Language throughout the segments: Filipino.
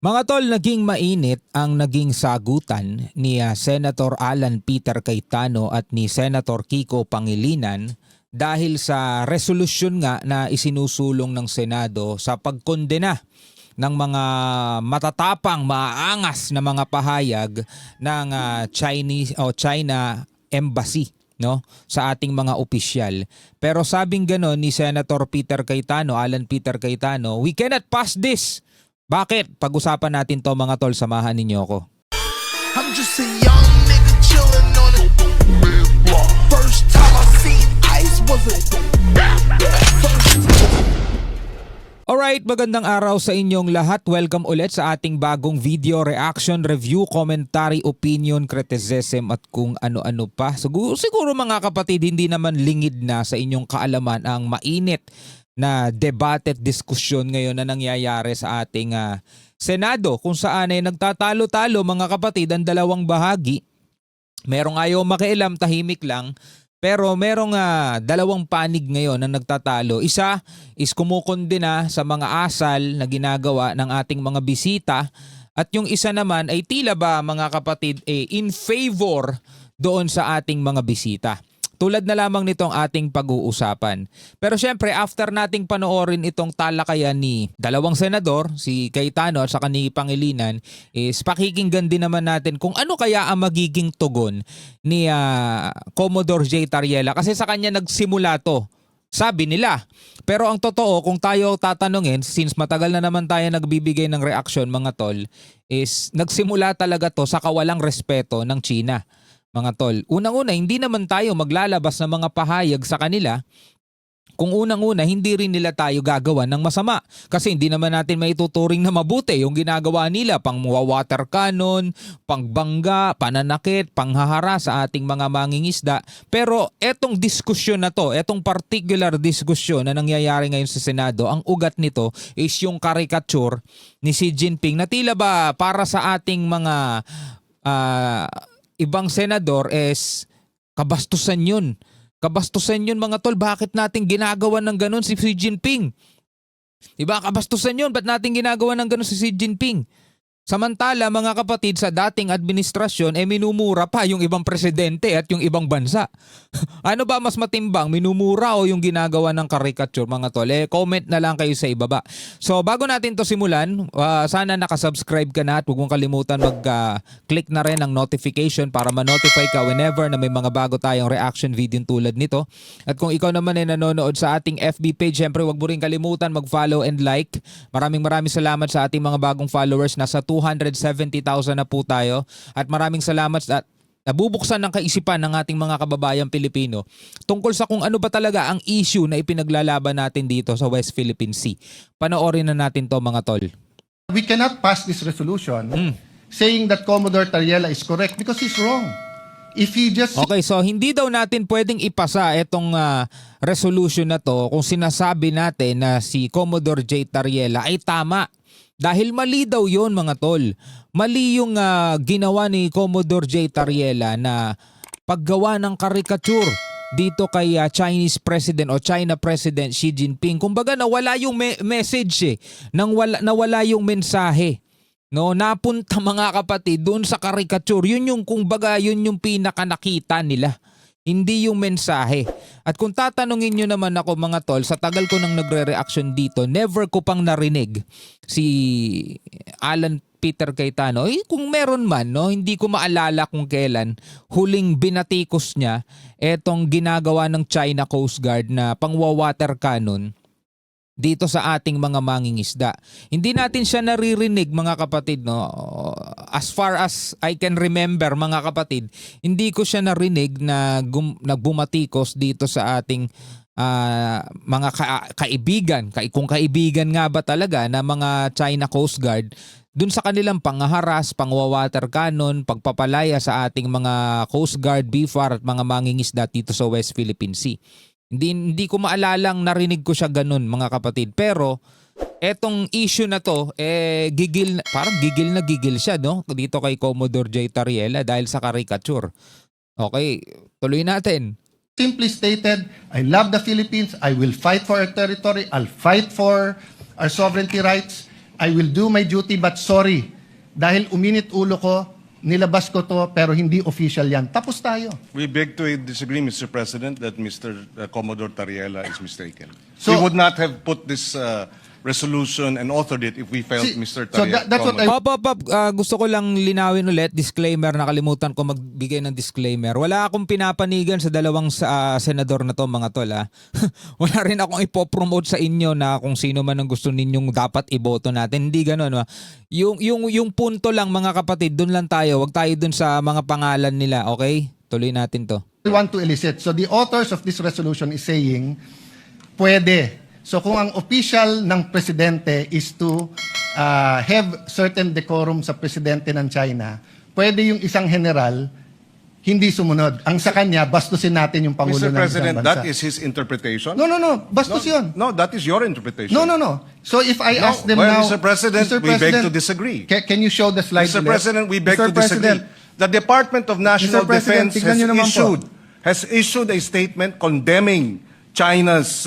Mga tol, naging mainit ang naging sagutan ni Senator Alan Peter Cayetano at ni Senator Kiko Pangilinan dahil sa resolusyon nga na isinusulong ng Senado sa pagkondena ng mga matatapang, maaangas na mga pahayag ng China Embassy, no, sa ating mga opisyal. Pero sabing ganon ni Senator Peter Cayetano, Alan Peter Cayetano, we cannot pass this. Bakit? Pag-usapan natin to mga tol, samahan ninyo ako. I'm just a young nigga chillin' on it. First time I seen ice was a Alright, magandang araw sa inyong lahat. Welcome ulit sa ating bagong video, reaction, review, commentary, opinion, criticism at kung ano-ano pa. Siguro mga kapatid, hindi naman lingid na sa inyong kaalaman ang mainit na debate at diskusyon ngayon na nangyayari sa ating Senado, kung saan ay nagtatalo-talo mga kapatid ang dalawang bahagi. Merong ayaw makialam, tahimik lang, pero merong dalawang panig ngayon na nagtatalo. Isa is kumukondena sa mga asal na ginagawa ng ating mga bisita, at yung isa naman ay tila ba mga kapatid in favor doon sa ating mga bisita. Tulad na lamang nitong ating pag-uusapan. Pero syempre, after nating panoorin itong talakayan ni dalawang senador, si Cayetano at saka ni Pangilinan, is pakikinggan din naman natin kung ano kaya ang magiging tugon ni Commodore J. Tariela. Kasi sa kanya nagsimula to, sabi nila. Pero ang totoo, kung tayo tatanungin, since matagal na naman tayo nagbibigay ng reaksyon mga tol, is nagsimula talaga to sa kawalang respeto ng China. Mga tol, unang-una, hindi naman tayo maglalabas ng mga pahayag sa kanila kung unang-una hindi rin nila tayo gagawa ng masama. Kasi hindi naman natin maituturing na mabuti yung ginagawa nila, pang water cannon, pangbangga, pananakit, panghahara sa ating mga mangingisda. Pero etong diskusyon na to, etong particular diskusyon na nangyayari ngayon sa Senado, ang ugat nito is yung caricature ni Xi Jinping na tila ba para sa ating mga ibang senador is kabastusan yun. Kabastusan yun mga tol. Bakit natin ginagawa ng ganun si Xi Jinping? Diba? Kabastusan yun. Ba't natin ginagawa ng ganun si Xi Jinping? Samantala mga kapatid, sa dating administrasyon minumura pa yung ibang presidente at yung ibang bansa. Ano ba mas matimbang, minumura o yung ginagawa ng caricature mga tol? Comment na lang kayo sa ibaba. So bago natin to simulan, sana nakasubscribe ka na at huwag mong kalimutan mag-click na rin ng notification para ma-notify ka whenever na may mga bago tayong reaction video tulad nito. At kung ikaw naman ay nanonood sa ating FB page, syempre huwag mo rin kalimutan mag-follow and like. Maraming salamat sa ating mga bagong followers. Nasa 270,000 na po tayo, at maraming salamat at nabubuksan ng kaisipan ng ating mga kababayang Pilipino tungkol sa kung ano ba talaga ang issue na ipinaglalaban natin dito sa West Philippine Sea. Panoorin na natin to mga tol. We cannot pass this resolution saying that Commodore Tariela is correct because he's wrong. If he just Okay, so hindi daw natin pwedeng ipasa itong resolution na to kung sinasabi natin na si Commodore J. Tariela ay tama. Dahil mali daw yun mga tol. Mali yung ginawa ni Commodore J. Tariela na paggawa ng caricature dito kay Chinese President o China President Xi Jinping. Kumbaga nawala yung message nawala yung mensahe. No, napunta mga kapatid doon sa caricature. Yun yung kumbaga yun yung pinaka nakita nila. Hindi yung mensahe. At kung tatanungin nyo naman ako mga tol, sa tagal ko nang nagre-reaction dito, never ko pang narinig si Alan Peter Cayetano. Kung meron man, no, hindi ko maalala kung kailan huling binatikos niya etong ginagawa ng China Coast Guard na pangwa-water cannon dito sa ating mga mangingisda. Hindi natin siya naririnig mga kapatid, no. As far as I can remember mga kapatid, hindi ko siya narinig na nagbumatikos dito sa ating mga kaibigan. Kung kaibigan nga ba talaga na mga China Coast Guard dun sa kanilang panghaharas, pangwawater cannon, pagpapalaya sa ating mga Coast Guard, BFAR at mga mangingisda dito sa West Philippine Sea. Hindi ko maalalang narinig ko siya ganun mga kapatid. Pero etong issue na to, parang gigil na gigil siya, no? Dito kay Commodore J. Tariela dahil sa caricature. Okay, tuloy natin. simply stated, I love the Philippines, I will fight for our territory, I'll fight for our sovereignty rights, I will do my duty but sorry. Dahil uminit ulo ko, nilabas ko to pero hindi official yan. Tapos tayo. We beg to disagree, Mr. President, that Mr. Commodore Tariela is mistaken. So- We would not have put this resolution and authored it if we felt See, Mr. so Tariela. that's what Gusto ko lang linawin ulit, disclaimer, nakalimutan ko magbigay ng disclaimer. Wala akong pinapanigan sa dalawang senador na to, mga tol. Wala rin akong ipopromote sa inyo na kung sino man ang gusto ninyong dapat iboto natin. Hindi gano'n. Yung punto lang, mga kapatid, dun lang tayo. Huwag tayo dun sa mga pangalan nila, okay? Tuloy natin to. we want to elicit. So the authors of this resolution is saying, pwede. So kung ang official ng presidente is to have certain decorum sa presidente ng China, pwede yung isang general hindi sumunod. Ang sa kanya, bastusin natin yung Pangulo Mr. ng President, isang bansa. that is his interpretation? No. Bastos yun. No, that is your interpretation. No. So if I ask them well, now... Mr. President, we beg to disagree. Can you show the slide Mr. ulit? President, we beg Mr. to disagree. President, The Department of National Mr. President, Defense tignan niyo naman po. has issued a statement condemning China's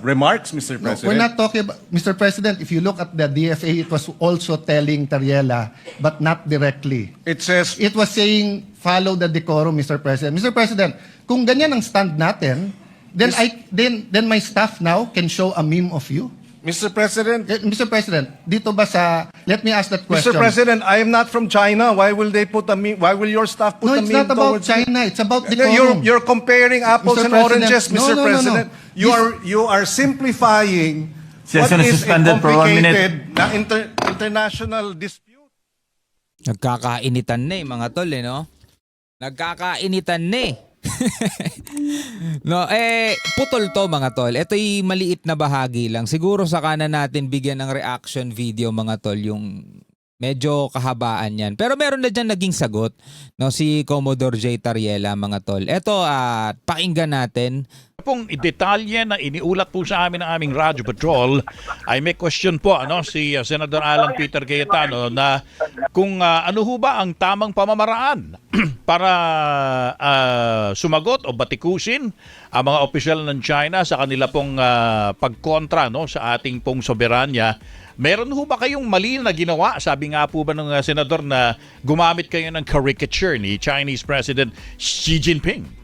remarks, Mr. No, President. we're not talking about... Mr. President, if you look at the DFA, it was also telling Tariela, but not directly. It says, It was saying, follow the decorum, Mr. President. Mr. President, kung ganyan ang stand natin, then my staff now can show a meme of you. Mr. President, Mr. President, dito ba sa... Let me ask that question. Mr. President, I am not from China. Why will they put a meme? Why will your staff put No, a it's meme not about towards China. It's about decorum. You're comparing apples Mr. and President, oranges, no, Mr. no. President. You are simplifying Session what is is a suspended for 1 minute. complicated na international dispute. Nagkakainitan na mga tol, no? Nagkakainitan na No, putol to mga tol. Ito'y maliit na bahagi lang. Siguro saka na natin bigyan ng reaction video mga tol, yung medyo kahabaan yan. Pero meron na dyan naging sagot, no, si Commodore J. Tariela mga tol. Ito, pakinggan natin. Pong detalye na iniulat po sa amin ng aming Radyo Patrol ay may question po si Senator Alan Peter Cayetano na kung ano ho ba ang tamang pamamaraan para sumagot o batikusin ang mga opisyal ng China sa kanila pong pagkontra sa ating pong soberanya. Meron ho ba kayong mali na ginawa? Sabi nga po ba ng senador na gumamit kayo ng caricature ni Chinese President Xi Jinping?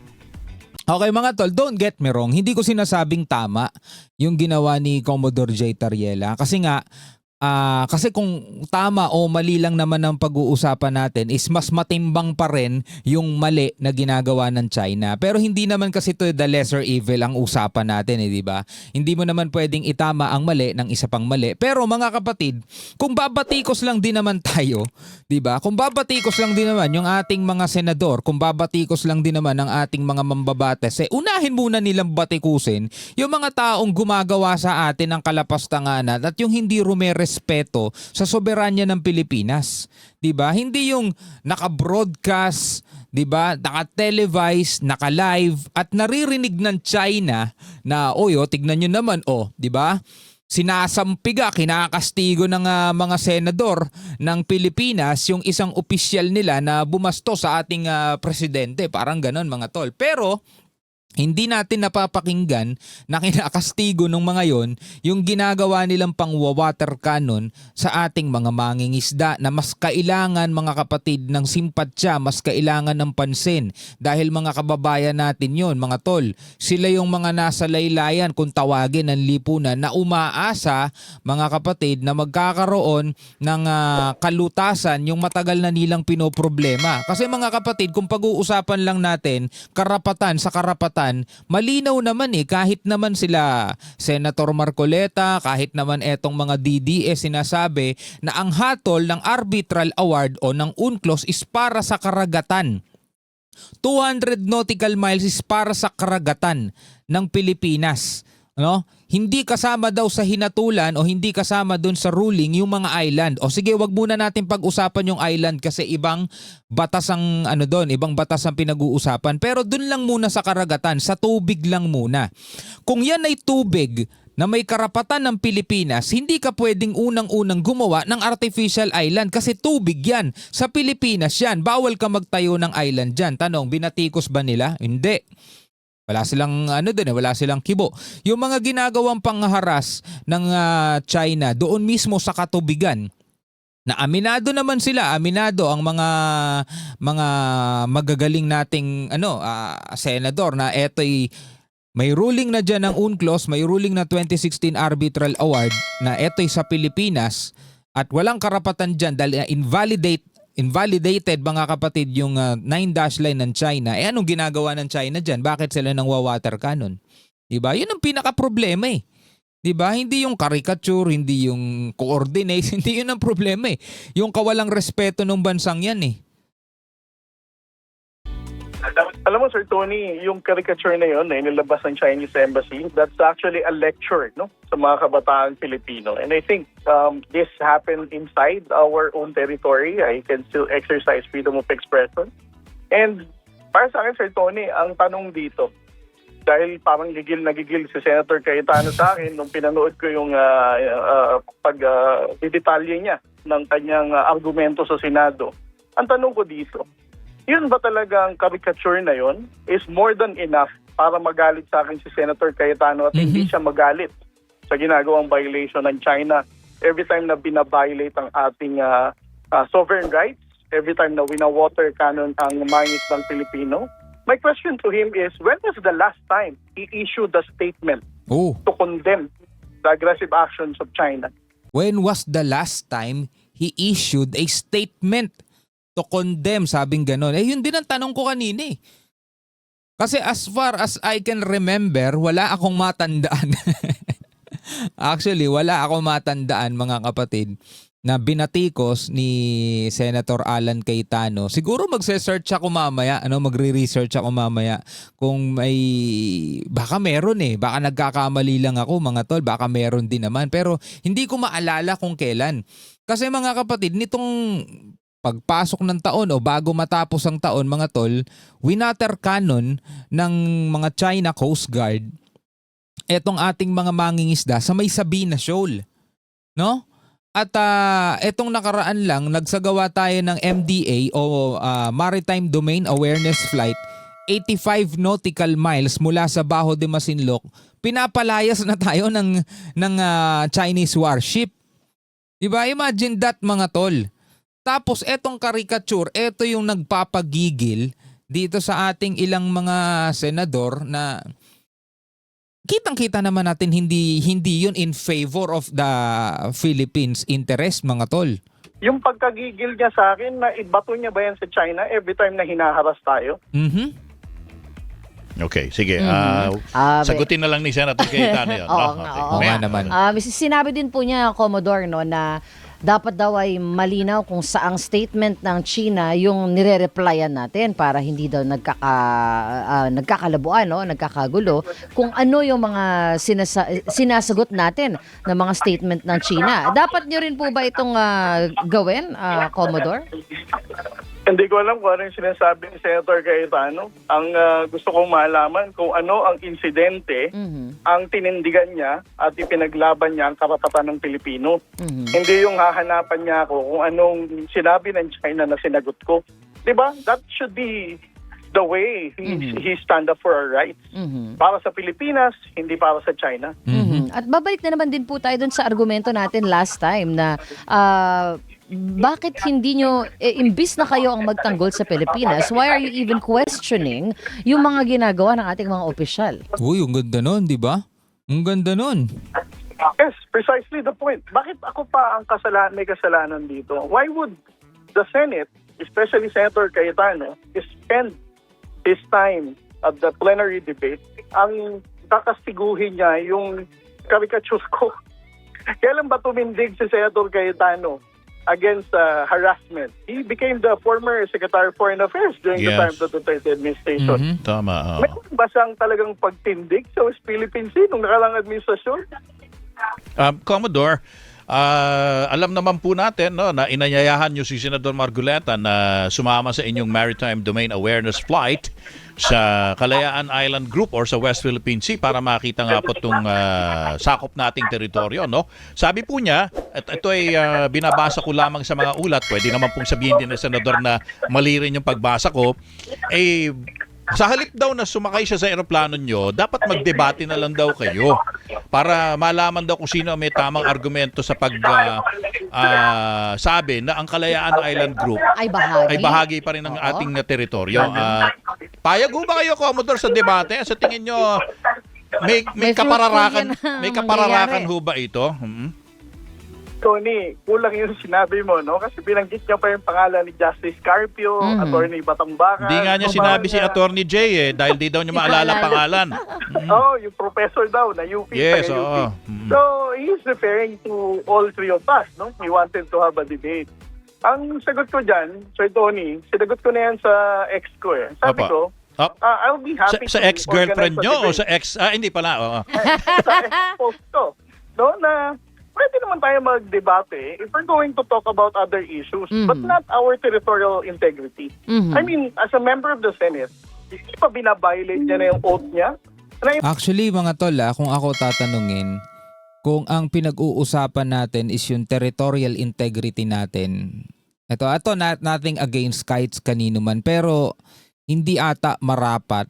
Okay mga tol, don't get me wrong. Hindi ko sinasabing tama yung ginawa ni Commodore J. Tariela. Kasi nga, kasi kung tama o mali lang naman ang pag-uusapan natin is mas matimbang pa rin yung mali na ginagawa ng China. Pero hindi naman kasi to the lesser evil ang usapan natin, di ba? Hindi mo naman pwedeng itama ang mali ng isa pang mali. Pero mga kapatid, kung babatikos lang din naman tayo, di ba? Kung babatikos lang din naman yung ating mga senador, kung babatikos lang din naman ang ating mga mambabates, unahin muna nilang batikusin yung mga taong gumagawa sa atin ng kalapastanganan at yung hindi respeto sa soberanya ng Pilipinas. 'Di ba? Hindi yung naka-broadcast, 'di ba? Naka-televise, naka-live at naririnig ng China na tignan niyo naman 'di ba? Sinasampiga, kinakastigo ng mga senador ng Pilipinas yung isang opisyal nila na bumasto sa ating presidente. Parang ganon mga tol. Pero hindi natin napapakinggan na kinakastigo ng mga yon yung ginagawa nilang pang-water cannon sa ating mga mangingisda na mas kailangan mga kapatid ng simpatsya, mas kailangan ng pansin dahil mga kababayan natin yon mga tol. Sila yung mga nasa laylayan kung tawagin ng lipunan na umaasa mga kapatid na magkakaroon ng kalutasan yung matagal na nilang pinoproblema. Kasi mga kapatid, kung pag-uusapan lang natin karapatan sa karapatan, malinaw naman kahit naman sila Senator Marcoleta, kahit naman etong mga DDS sinasabi na ang hatol ng arbitral award o ng UNCLOS is para sa karagatan. 200 nautical miles is para sa karagatan ng Pilipinas. Hindi kasama daw sa hinatulan o hindi kasama dun sa ruling yung mga island. O sige, wag muna natin pag-usapan yung island kasi ibang batas ang ibang batas ang pinag-uusapan. Pero dun lang muna sa karagatan, sa tubig lang muna. Kung yan ay tubig na may karapatan ng Pilipinas, hindi ka pwedeng unang-unang gumawa ng artificial island kasi tubig yan. Sa Pilipinas yan, bawal ka magtayo ng island dyan. Tanong, binatikos ba nila? Hindi. Wala silang wala silang kibo. Yung mga ginagawang pangharas ng China doon mismo sa katubigan, na aminado naman sila, aminado ang mga magagaling nating senador na eto'y may ruling na dyan ng UNCLOS, may ruling na 2016 Arbitral Award na eto'y sa Pilipinas at walang karapatan dyan dahil invalidated mga kapatid yung 9-dash line ng China. Anong ginagawa ng China dyan? Bakit sila nang water cannon? Diba? Yun ang pinaka-problema eh. Diba? Hindi yung caricature, hindi yung coordinates, hindi yun ang problema eh. Yung kawalang respeto ng bansang yan eh. Alam mo, Sir Tony, yung caricature na yun na inilabas ng Chinese Embassy, that's actually a lecture, no, sa mga kabataan Pilipino. And I think this happened inside our own territory. I can still exercise freedom of expression. And para sa akin, Sir Tony, ang tanong dito, dahil parang gigil si Senator Cayetano sa akin nung pinanood ko yung pag-detalye niya ng kanyang argumento sa Senado. Ang tanong ko dito, yun ba talagang caricature na yun is more than enough para magalit sa akin si Senator Cayetano at hindi siya magalit sa ginagawang violation ng China every time na binabiolate ang ating sovereign rights, every time na wina-water cannon ang mangis ng Pilipino? My question to him is, when was the last time he issued a statement to condemn the aggressive actions of China? When was the last time he issued a statement to condemn, sabing ganon? Yun din ang tanong ko kanina eh. Kasi as far as I can remember, wala akong matandaan. Actually, wala akong matandaan mga kapatid na binatikos ni Senator Alan Cayetano. Siguro magse-search ako mamaya, magre-research ako mamaya kung may, baka meron eh, baka nagkakamali lang ako mga tol, baka meron din naman. Pero hindi ko maalala kung kailan. Kasi mga kapatid, nitong pagpasok ng taon o bago matapos ang taon mga tol, winater cannon ng mga China Coast Guard etong ating mga mangingisda sa may Sabina Shoal. No? At etong nakaraan lang, nagsagawa tayo ng MDA o Maritime Domain Awareness Flight, 85 nautical miles mula sa Bajo de Masinloc. Pinapalayas na tayo ng Chinese warship. Diba? Imagine that mga tol. Tapos etong caricature, eto yung nagpapagigil dito sa ating ilang mga senador na kitang-kita naman natin hindi yun in favor of the Philippines interest mga tol. Yung pagkagigil niya sa akin, na ibato niya ba yan sa China every time na hinaharas tayo? Okay, sige. Sagutin na lang ni Senator Cayetano yun. Oo nga naman. Sinabi din po niya, Commodore, no, na dapat daw ay malinaw kung saang statement ng China yung nire-replyan natin para hindi daw nagkakalabuan, no, nagkakagulo, kung ano yung mga sinasagot natin ng mga statement ng China. Dapat nyo rin po ba itong gawin, Commodore? Hindi ko alam kung ano yung sinasabi ni Senator Cayetano. Ang gusto kong malaman kung ano ang insidente ang tinindigan niya at ipinaglaban niya ang karapatan ng Pilipino. Hindi yung hahanapan niya ako kung anong sinabi ng China na sinagot ko. Diba? That should be the way he stand up for our rights. Para sa Pilipinas, hindi para sa China. At babalik na naman din po tayo dun sa argumento natin last time na bakit hindi nyo, imbis na kayo ang magtanggol sa Pilipinas, why are you even questioning yung mga ginagawa ng ating mga opisyal? Uy, ang ganda nun, di ba? Ang ganda nun. Yes, precisely the point. Bakit ako pa ang may kasalanan dito? Why would the Senate, especially Senator Cayetano, spend his time at the plenary debate ang kakastiguhin niya yung caricature ko? Kailan ba tumindig si Senator Cayetano against harassment? He became the former Secretary of Foreign Affairs during the time of the Duterte administration. Tama. Meron ba siyang talagang pagtindig sa West Philippine Sea nung nakalang administrasyon? Commodore, alam naman po natin, no, na inanyayahan niyo si Senador Margoleta na sumama sa inyong Maritime Domain Awareness Flight sa Kalayaan Island Group or sa West Philippine Sea para makita nga po itong sakop nating teritoryo. No? Sabi po niya, at ito ay binabasa ko lamang sa mga ulat, pwede naman pong sabihin din ng Senador na mali rin yung pagbasa ko, Sa halip daw na sumakay siya sa eroplano nyo, dapat magdebate na lang daw kayo para malaman daw kung sino ang may tamang argumento sa sabi na ang Kalayaan Island Group Ay bahagi. ay bahagi pa rin ng ating teritoryo. Payag ho ba kayo, Commodore, sa debate? Sa tingin nyo, may fruitful kapararakan, yan na may kapararakan mangyayari. ho ba ito? Tony, kulang yung sinabi mo, no? Kasi binanggit niya pa yung pangalan ni Justice Carpio, Attorney Batangbakan. Hindi nga niya sinabi si Attorney Jay di daw niya maalala pangalan. Yung professor daw na UP. Yes, taga UP. oo. So, he's referring to all three of us, no? We wanted to have a debate. Ang sagot ko dyan, Sir Tony, sinagot ko na yan sa ex ko eh. Sabi Opo. ko, Oh, I'll be happy sa to ex-girlfriend organize a nyo o debate. sa ex... hindi pala. Oo. Sa ex-post ko. No, na pwede naman tayo mag-debate if we're going to talk about other issues, but not our territorial integrity. I mean, as a member of the Senate, hindi pa binabiolate niya na yung oath niya? Actually, mga tol, kung ako tatanungin, kung ang pinag-uusapan natin is yung territorial integrity natin, ito nothing against kahit kanino man, pero hindi ata marapat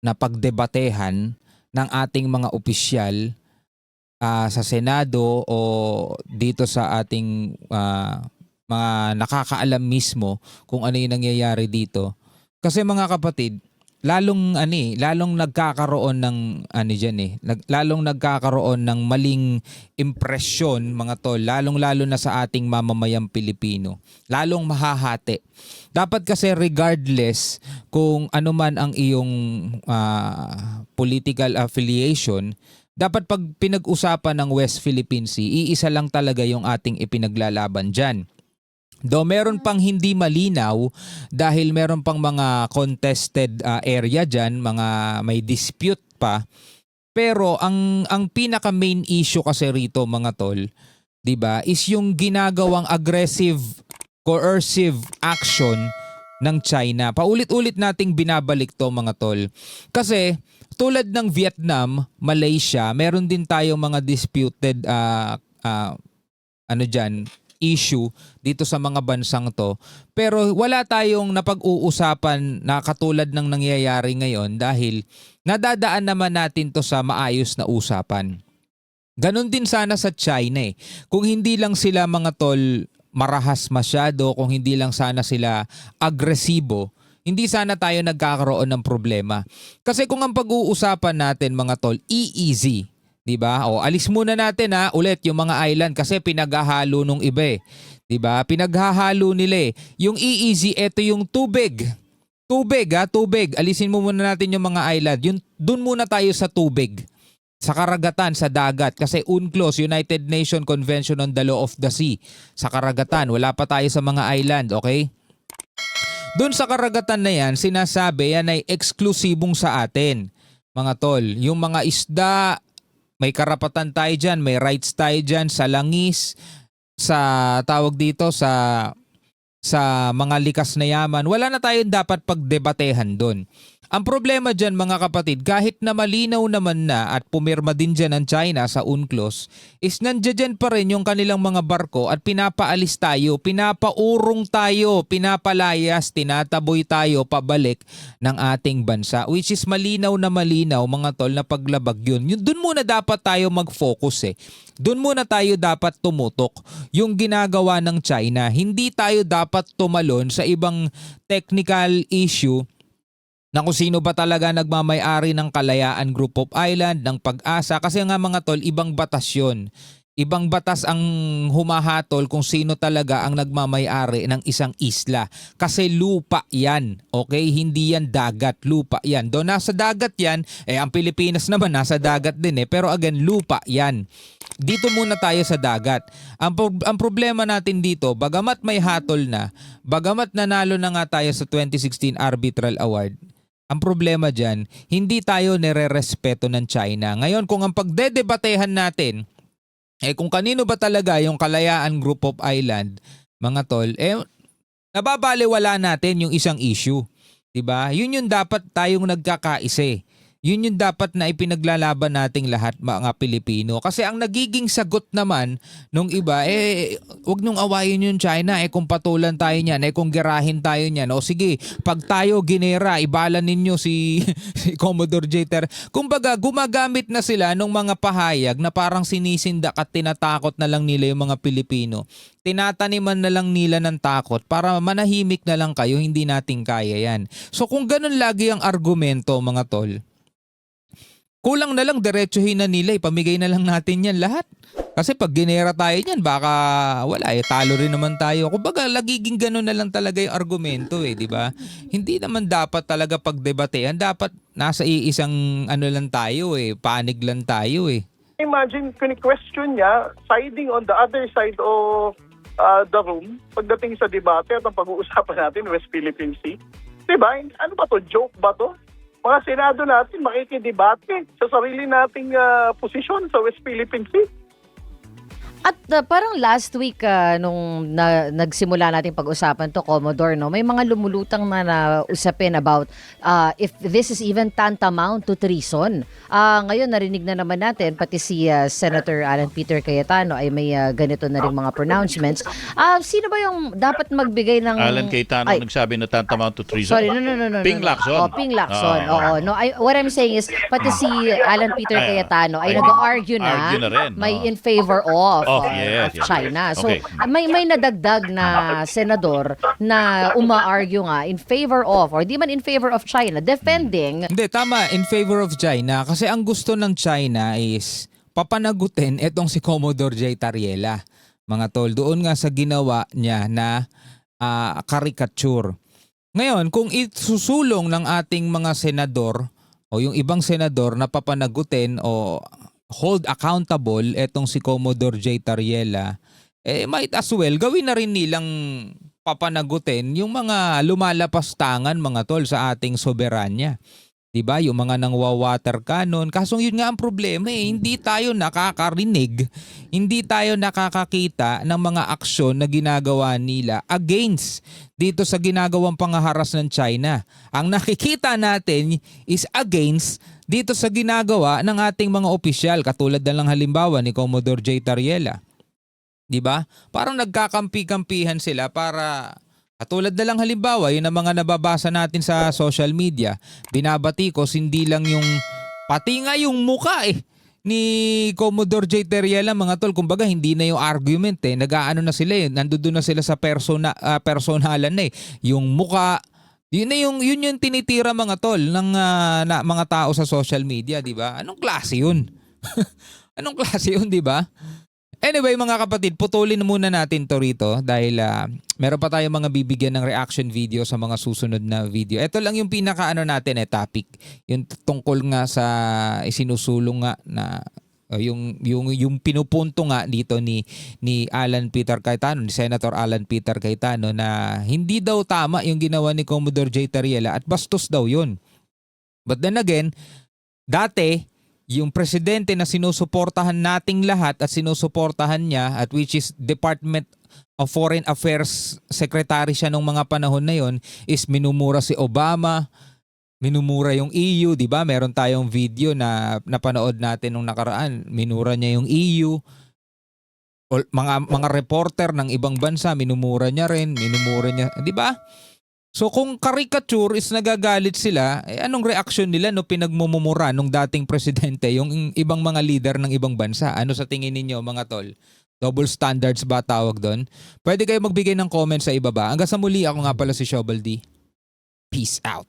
na pagdebatehan ng ating mga opisyal sa Senado o dito sa ating mga nakakaalam mismo kung ano yung nangyayari dito. Kasi mga kapatid, lalong nagkakaroon ng lalong nagkakaroon ng maling impresyon, mga tol, lalong-lalo na sa ating mamamayang Pilipino. Lalong mahahati. Dapat kasi regardless kung ano man ang iyong political affiliation, dapat pag pinag-usapan ng West Philippine Sea, iisa lang talaga yung ating ipinaglalaban dyan. Though meron pang hindi malinaw dahil meron pang mga contested area dyan, mga may dispute pa. Pero ang pinaka main issue kasi rito, mga tol, 'di ba, is yung ginagawang aggressive, coercive action ng China. Paulit-ulit nating binabalik to, mga tol. Kasi tulad ng Vietnam, Malaysia, meron din tayong mga disputed issue dito sa mga bansang to. Pero wala tayong napag-uusapan na katulad ng nangyayari ngayon dahil nadadaan naman natin to sa maayos na usapan. Ganon din sana sa China eh. Kung hindi lang sila, mga tol, marahas masyado, kung hindi lang sana sila agresibo, hindi sana tayo nagkakaroon ng problema. Kasi kung ang pag-uusapan natin, mga tol, EEZ, diba? O alis muna natin ulit yung mga island kasi pinaghahalo nung iba eh. Diba? Pinaghahalo nila eh. Yung EEZ, ito yung tubig. Tubig. Alisin mo muna natin yung mga island. Doon muna tayo sa tubig. Sa karagatan, sa dagat. Kasi UNCLOS, United Nations Convention on the Law of the Sea. Sa karagatan, wala pa tayo sa mga island, okay? Doon sa karagatan na yan, sinasabi yan ay eksklusibong sa atin. Mga tol, yung mga isda, may karapatan tayo dyan, may rights tayo dyan sa langis, sa tawag dito, sa mga likas na yaman. Wala na tayong dapat pagdebatehan doon. Ang problema dyan, mga kapatid, kahit na malinaw naman na at pumirma din dyan ang China sa UNCLOS, is nandiyan pa rin yung kanilang mga barko at pinapaalis tayo, pinapaurong tayo, pinapalayas, tinataboy tayo pabalik ng ating bansa. Which is malinaw na malinaw, mga tol, na paglabag yun. Doon muna dapat tayo mag-focus eh. Doon muna tayo dapat tumutok yung ginagawa ng China. Hindi tayo dapat tumalon sa ibang technical issue na kung sino ba talaga nagmamay-ari ng Kalayaan Group of Island, ng Pag-asa. Kasi nga, mga tol, ibang batas yun. Ibang batas ang humahatol kung sino talaga ang nagmamay-ari ng isang isla. Kasi lupa yan. Okay? Hindi yan dagat. Lupa yan. Doon nasa dagat yan, ang Pilipinas naman nasa dagat din eh. Pero again, lupa yan. Dito muna tayo sa dagat. Ang problema natin dito, bagamat may hatol na, bagamat nanalo na nga tayo sa 2016 Arbitral Award, ang problema dyan, hindi tayo nire-respeto ng China. Ngayon, kung ang pagdedebatehan natin, kung kanino ba talaga yung Kalayaan Group of Island, mga tol, nababaliwala natin yung isang issue. Diba? Yun yung dapat tayong nagkakaise. Yun yung dapat na ipinaglalaban nating lahat mga Pilipino. Kasi ang nagiging sagot naman nung iba, wag nung awayin yung China, kung patulan tayo niyan, kung girahin tayo niyan, o sige, pag tayo ginera, ibalan ninyo si, si Commodore Jeter. Kumbaga, gumagamit na sila ng mga pahayag na parang sinisindak at tinatakot na lang nila yung mga Pilipino. Tinataniman na lang nila ng takot para manahimik na lang kayo, hindi natin kaya yan. So kung ganun lagi ang argumento mga tol, kulang na lang diretsuhin na nila, ipamigay na lang natin yan lahat. Kasi pag ginera tayo niyan, baka wala, talo rin naman tayo. Kumbaga, lagiging gano'n na lang talaga yung argumento di ba? Hindi naman dapat talaga pagdebatehan, dapat nasa iisang ano lang tayo panig lang tayo Imagine, kuni-question niya, siding on the other side of the room, pagdating sa debate at ang pag-uusapan natin, West Philippine Sea. Diba? Ano ba to? Joke ba to? Mga Senado natin makikidebate sa sarili nating posisyon sa West Philippine Sea. At parang last week nung nagsimula natin pag-usapan to, Commodore, no, may mga lumulutang na usapin about if this is even tantamount to treason. Ngayon narinig na naman natin pati si Senator Alan Peter Cayetano ay may ganito na ring mga pronouncements. Sino ba yung dapat magbigay ng Alan Cayetano nagsabi na tantamount to treason. Sorry, no. Ping Lacson. Ping Lacson. No, what I'm saying is pati si Alan Peter Cayetano ay nag-argue na rin. may in favor of yes. China. So Okay. may nadagdag na senador na uma-argue nga in favor of, or di man in favor of China, defending. Hindi, tama, in favor of China. Kasi ang gusto ng China is papanagutin etong si Commodore J. Tariela. Mga tol, doon nga sa ginawa niya na caricature. Ngayon, kung isusulong ng ating mga senador o yung ibang senador na papanagutin o hold accountable etong si Commodore J. Tariela, might as well gawin na rin nilang papanagutin yung mga lumalapastangan mga tol sa ating soberanya. Diba? Yung mga nangwa-water cannon. Kaso yun nga ang problema hindi tayo nakakarinig, hindi tayo nakakakita ng mga aksyon na ginagawa nila against dito sa ginagawang pangaharas ng China. Ang nakikita natin is against dito sa ginagawa ng ating mga opisyal, katulad na lang halimbawa ni Commodore J. Tariela. Diba? Parang nagkakampi-kampihan sila para... Katulad na lang halimbawa, yun ang mga nababasa natin sa social media. Binabatikos, hindi lang yung, pati nga yung muka ni Commodore J. Tariela mga tol. Kumbaga, hindi na yung argument nag-aano na sila nandoon na sila sa personalan Yung muka, yun yung tinitira mga tol ng mga tao sa social media, di ba? Anong klase yun? Anong klase yun, di ba? Anyway mga kapatid, putulin muna natin to rito dahil meron pa tayong mga bibigyan ng reaction video sa mga susunod na video. Ito lang yung pinaka natin topic. Yung tungkol nga sa isinusulong nga na yung pinupunto nga dito ni Alan Peter Cayetano, ni Senator Alan Peter Cayetano na hindi daw tama yung ginawa ni Commodore J. Tariela at bastos daw yun. But then again, dati yung presidente na sinusuportahan nating lahat at sinusuportahan niya at which is Department of Foreign Affairs Secretary siya nung mga panahon na yon is minumura si Obama, minumura yung EU, di ba? Meron tayong video na napanood natin nung nakaraan, minura niya yung EU. Mga reporter ng ibang bansa, minumura niya rin, di ba? So kung caricature is nagagalit sila, anong reaksyon nila no pinagmumura nung dating presidente yung ibang mga leader ng ibang bansa? Ano sa tingin ninyo mga tol? Double standards ba tawag doon? Pwede kayo magbigay ng comment sa ibaba. Hanggang sa muli, ako nga pala si Shobal D. Peace out.